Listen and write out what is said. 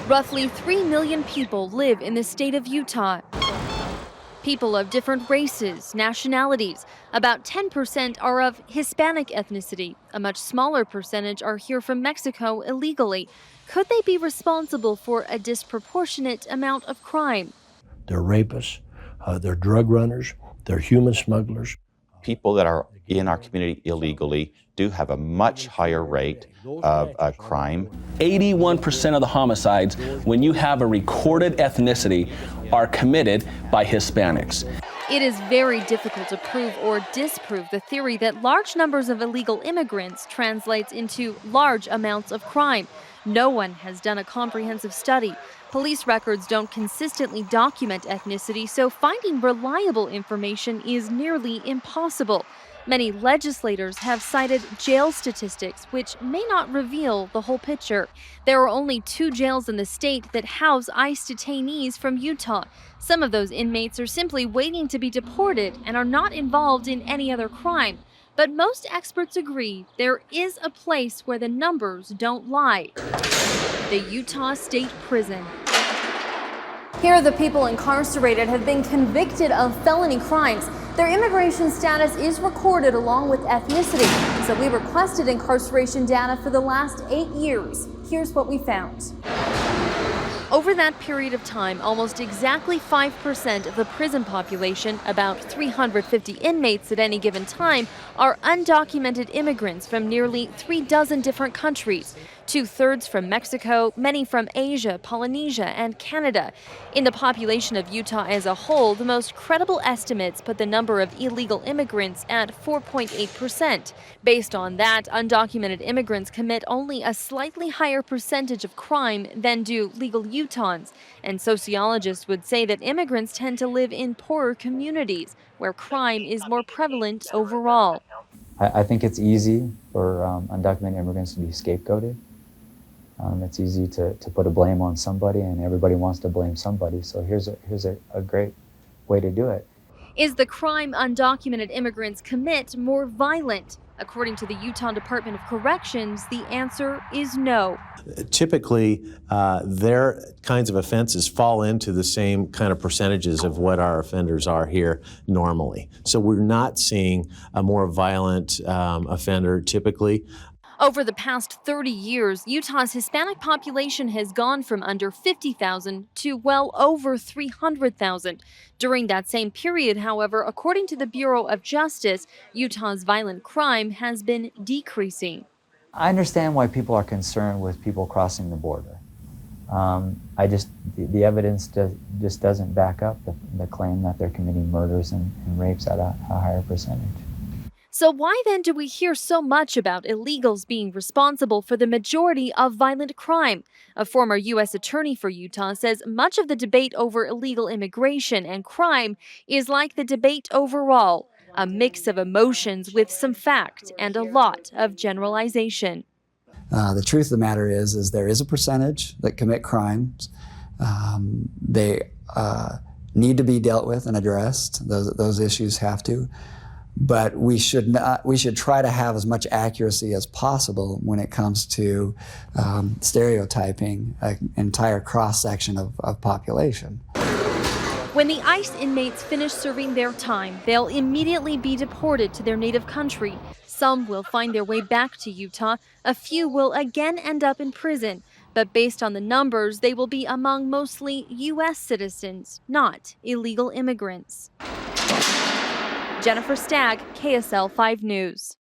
Roughly 3 million people live in the state of Utah. People of different races, nationalities. About 10% are of Hispanic ethnicity. A much smaller percentage are here from Mexico illegally. Could they be responsible for a disproportionate amount of crime? They're rapists, they're drug runners, they're human smugglers. People that are in our community illegally do have a much higher rate of crime. 81% of the homicides, when you have a recorded ethnicity, are committed by Hispanics. It is very difficult to prove or disprove the theory that large numbers of illegal immigrants translates into large amounts of crime. No one has done a comprehensive study. Police records don't consistently document ethnicity, so finding reliable information is nearly impossible. Many legislators have cited jail statistics, which may not reveal the whole picture. There are only 2 jails in the state that house ICE detainees from Utah. Some of those inmates are simply waiting to be deported and are not involved in any other crime. But most experts agree there is a place where the numbers don't lie: the Utah State Prison. Here, the people incarcerated have been convicted of felony crimes. Their immigration status is recorded along with ethnicity. So we requested incarceration data for the last 8 years. Here's what we found. Over that period of time, almost exactly 5% of the prison population, about 350 inmates at any given time, are undocumented immigrants from nearly 36 different countries. 2/3 from Mexico, many from Asia, Polynesia, and Canada. In the population of Utah as a whole, the most credible estimates put the number of illegal immigrants at 4.8%. Based on that, undocumented immigrants commit only a slightly higher percentage of crime than do legal Utahns. And sociologists would say that immigrants tend to live in poorer communities, where crime is more prevalent overall. I think it's easy for undocumented immigrants to be scapegoated. It's easy to put a blame on somebody, and everybody wants to blame somebody. So here's a great way to do it. Is the crime undocumented immigrants commit more violent? According to the Utah Department of Corrections, the answer is no. Typically, their kinds of offenses fall into the same kind of percentages of what our offenders are here normally. So we're not seeing a more violent offender typically. Over the past 30 years, Utah's Hispanic population has gone from under 50,000 to well over 300,000. During that same period, however, according to the Bureau of Justice, Utah's violent crime has been decreasing. I understand why people are concerned with people crossing the border. The evidence just doesn't back up the claim that they're committing murders and rapes at a higher percentage. So why then do we hear so much about illegals being responsible for the majority of violent crime? A former U.S. attorney for Utah says much of the debate over illegal immigration and crime is like the debate overall, a mix of emotions with some fact and a lot of generalization. The truth of the matter is there is a percentage that commit crimes. They need to be dealt with and addressed. Those issues have to. But we should try to have as much accuracy as possible when it comes to stereotyping an entire cross-section of population. When the ICE inmates finish serving their time, they'll immediately be deported to their native country. Some will find their way back to Utah. A few will again end up in prison. But based on the numbers, they will be among mostly U.S. citizens, not illegal immigrants. Jennifer Stagg, KSL 5 News.